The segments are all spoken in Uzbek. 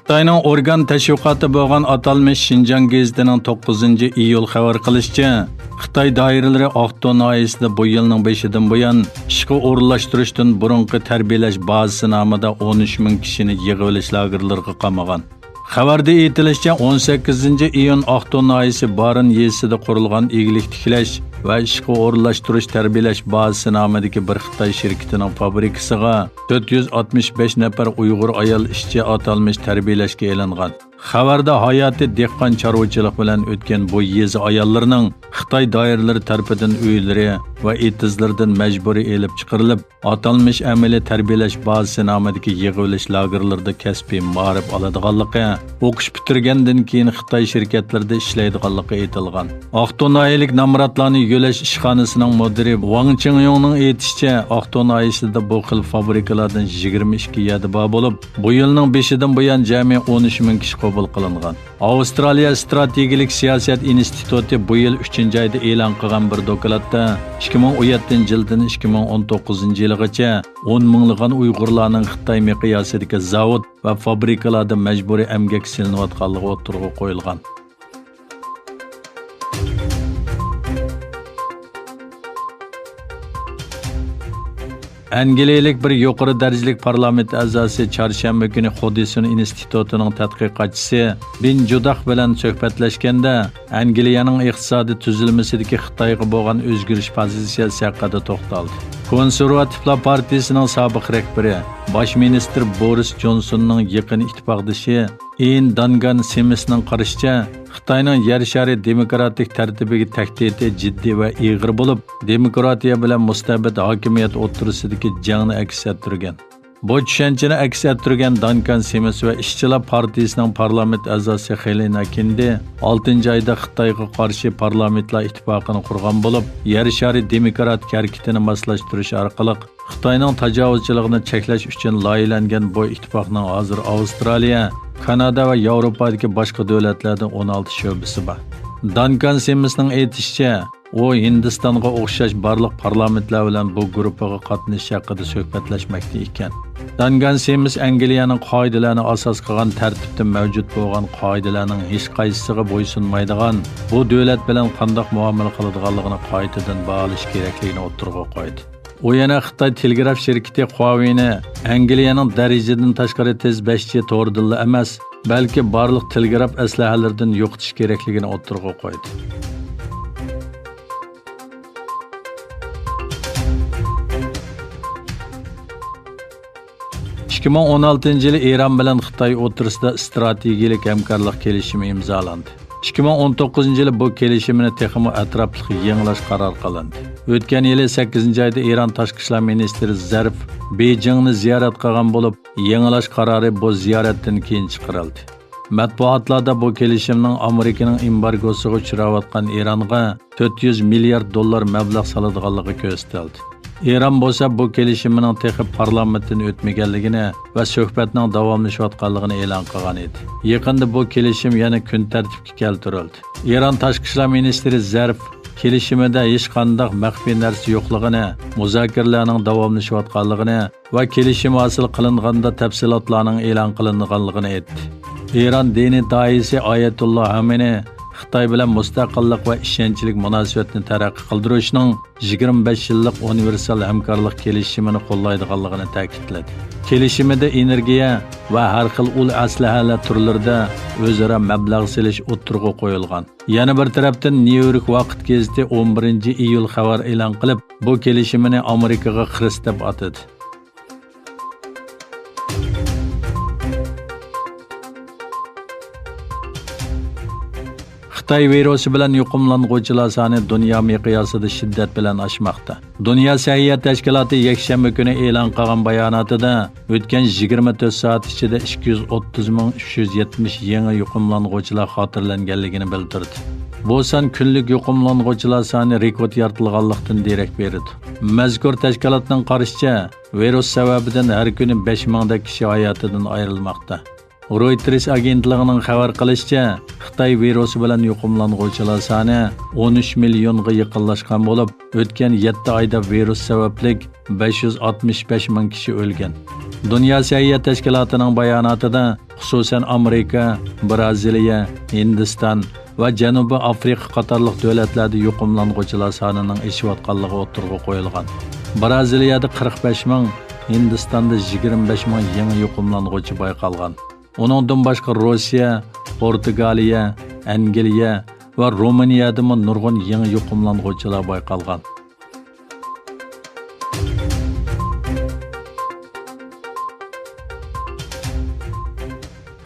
Xitoyning organ tashviqoti bo'lgan atalmish Xinjiang gazetining 9-iyul xabar qilishicha, Xitoy doiralari Aqto'ng noyasida bu yilning 5-dan buyon ishga o'rinlashtirishdan burungi tarbiyalash bazasi nomida 13 ming kishini yig'ib olish lagerlariga qamagan. Xabarda aytilishicha, 18-iyun Aqto'ng noyasi Barin yezisida qurilgan ig'lik tiklash va ishga o'rinlashtirish tarbiyalash bazasi nomidagi bir Xitoy shirkatining fabrikasiga 465 nafar Uyg'ur ayol ishchi atalmish tarbiyalashga e'lingan. Xabarda hayoti dehqon chorvachilik bilan o'tgan bu yezi ayollarining Xitoy doiralari tomonidan uylari va etizlardan majburiy elib chiqarilib, atalmish amaliy tarbiyalash bazasi nomidagi yig'ilish lagerlarida kasbiy ma'rif oladiganligi, o'qish bitirgandan keyin Xitoy shirkatlarida ishlaydiganligi aytilgan. Aqto'naylik namratlarni yo'lash ishxonasining mudiri Wang Qingyongning aytishicha, Aqto'nayisida bu xil fabrikalardan 22 yerda bor bo'lib, bu yilning 5-dan buyon jami 13 ming kishi qabul qilingan. Avstraliya strategik siyosat instituti bu yil 3-oyda e'lon qilgan bir dokladda 2017-yildan 2019-yilgacha 10 minglagan Uyg'urlarning Xitoy miqyosidagi zavod va fabrikalarda majburiy emgak silinayotganligi o'tirg'i qo'yilgan. Angliyalik bir yuqori darajalik parlament a'zosi chorshanba kuni Hodison institutining tadqiqotchisi Bin Judaq bilan suhbatlashganda Angliyaning iqtisodiy tuzilmasidagi Xitoyga bo'lgan o'zgarish pozitsiyasi haqida to'xtaldi. Konservativlar partiyasining sobiq rahbari, bosh ministr Boris Jonsonning yaqin ittifoqdoshi Ian Duncan Simsning qarashicha, Xitoyning yer shari demokratik tartibiga tahdidi jiddiy va ig'ir bo'lib, demokratiya bilan mustabid hokimiyat o'rtasidagi jangni aks ettirgan. Bu tushunchani aks ettirgan Duncan Sims va ishchilar partiyasining parlament a'zosi Helena Kindi 6-oyda Xitoyga qarshi parlamentlar ittifoqini qurgan bo'lib, yer shari demokratik harakatini moslashtirish orqali Xitoyning tajovuzchiligini cheklash uchun loyihalangan bu ittifoqning hozir Avstraliya, Kanada va Yevropadagi boshqa davlatlarda 16 sho'basi bor. Duncan Simsning aytishicha, u Hindistonga o'xshash barliq parlamentlar bilan bu guruhga qatnashish haqida suhbatlashmoqda ekan. Duncan Sims Angliyaning qoidalarini asos qilgan tartibda mavjud bo'lgan qoidalarning hech qaysisiga bo'ysunmaydigan, bu davlat bilan qanday muomala qiladiganligini qoidadan baholash kerakligini o'tirg'i qo'ydi. U yana Xitoy telegraf shirkati Huawei'ni Angliyaning darajadan tashqari tez 5G to'rdilla emas, balki barliq telegraf aslahalaridan yo'qotish kerakligini o'tirg'i qo'ydi. Ikki ming 16-yili Eron bilan Xitoy o'rtasida strategik hamkorlik kelishimi imzolandi. 2019-yili bu kelishimni texmo atrofli yangilash qaror qilindi. O'tgan yili 8-oyda Eron tashqi ishlar ministri Zarif Beijingni ziyorat qilgan bo'lib, yangilash qarori bu ziyoratdan keyin chiqarildi. Matbuotlarda bu kelishimning Amerikaning embargosiga uchrayotgan Eronga 400 milliard dollar mablag' soladiganligi ko'rsatildi. Eron bo'lsa bu kelishimning texnik parlamentdan o'tmaganligini va suhbatning davomlashayotganligini e'lon qilgan edi. Yaqinda bu kelishim yana kun tartibga keltirildi. Eron tashqi ishlar ministri Zarif kelishimida hech qanday maxfiy narsa yo'qligini, muzokaralarning davomlashayotganligini va kelishim hosil qilinganda tafsilotlarning e'lon qilinganligini aytdi. Eron diniy doisi Oyatulloh Xamenei Xitoy bilan mustaqillik va ishonchlik munosabatni taraqqiy qildirishning 25 yillik universal hamkorlik kelishimini qo'llaydiganligini ta'kidladi. Kelishimida energiya va har xil ul aslahalar turlarida o'zaro mablag' selish o'tirg'i qo'yilgan. Yana bir tarafdan New York vaqt gazeti 11-iyul xabar e'lon qilib, bu kelishimni Amerikaga xiris deb atadi. Xitoy virusi bilan yuqumlanuvchilar soni dunyo miqyosida shiddat bilan oshmoqda. Dunyo sog'liqni tashkiloti yakshanba kuni e'lon qilgan bayonotida o'tgan 24 soat ichida 230.370 yangi yuqumlanuvchilar xotirlanganligini bildirdi. Bu son kunlik yuqumlanuvchilar soni rekord yaratilganlikdan derak berdi. Mazkur tashkilotning qarashicha, virus sababidan har kuni 5000 da kishi hayotidan ayrilmoqda. Reuters agentligining xabar qilishicha, Xitoy virusi bilan yuqumlanuvchilar soni 13 millionga yaqinlashgan bo'lib, o'tgan 7 oyda virus sababli 565 ming kishi o'lgan. Dünya Səhiyyə Təşkilatının bayanatında xususən Amerika, Braziliya, Hindistan va Janubiy Afrika qatorliq davlatlarda yuqumlanğuchilar sonining eshivatganligi o'tirg'a qo'yilgan. Braziliyada 45 ming, Hindistonda 25 ming yangi yuqumlanğuchi bayqalgan. Uningdan boshqa Rossiya, Portugaliya, Angliya va Ruminiyada nurg'un yangi yuqumlanğuchilar bayqalgan.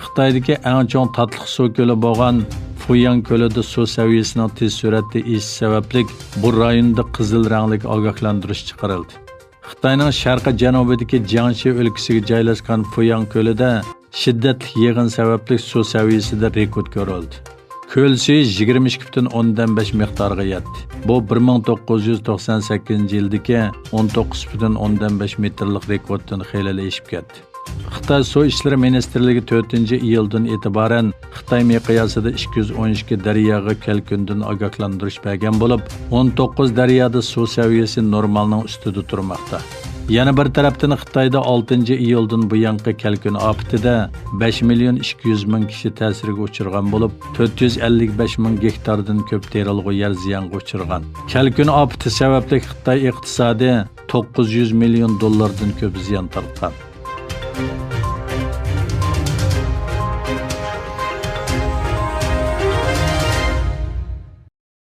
Xitoydagi eng chong tatliq suv ko'li bo'lgan Fuyan ko'lida suv saviyasining tez suratda o'sishi sababli bu rayonda qizil rangli ogohlantirish chiqarildi. Xitoyning sharqi janubidagi Jiangxi o'lkasiga joylashgan Fuyan ko'lida shiddatli yog'in sababli suv saviyasida rekord ko'rildi. Ko'l suvi 22,5 miqdoriga yetdi. Bu 1998-yildagi 19,5 metrlik rekorddan xeyli oshib ketdi. Xitoy Suv ishlari ministrligi 4-iyuldan e'tiboran Xitoy miqyosida 212 daryoga kelkundan ogohlantirish bergan bo'lib, 19 daryoda suv saviyasi normalning ustida turmoqda. Yana bir tarafdan Xitoyda 6-iyuldan buyangi kelkun ofatida 5 million 200 ming kishi ta'siriga uchirgan bo'lib, 455 ming gektardan ko'p terilg'u yer ziyonga uchirgan. Kelkun ofati sababli Xitoy iqtisodi $900 million ko'p ziyon tortgan.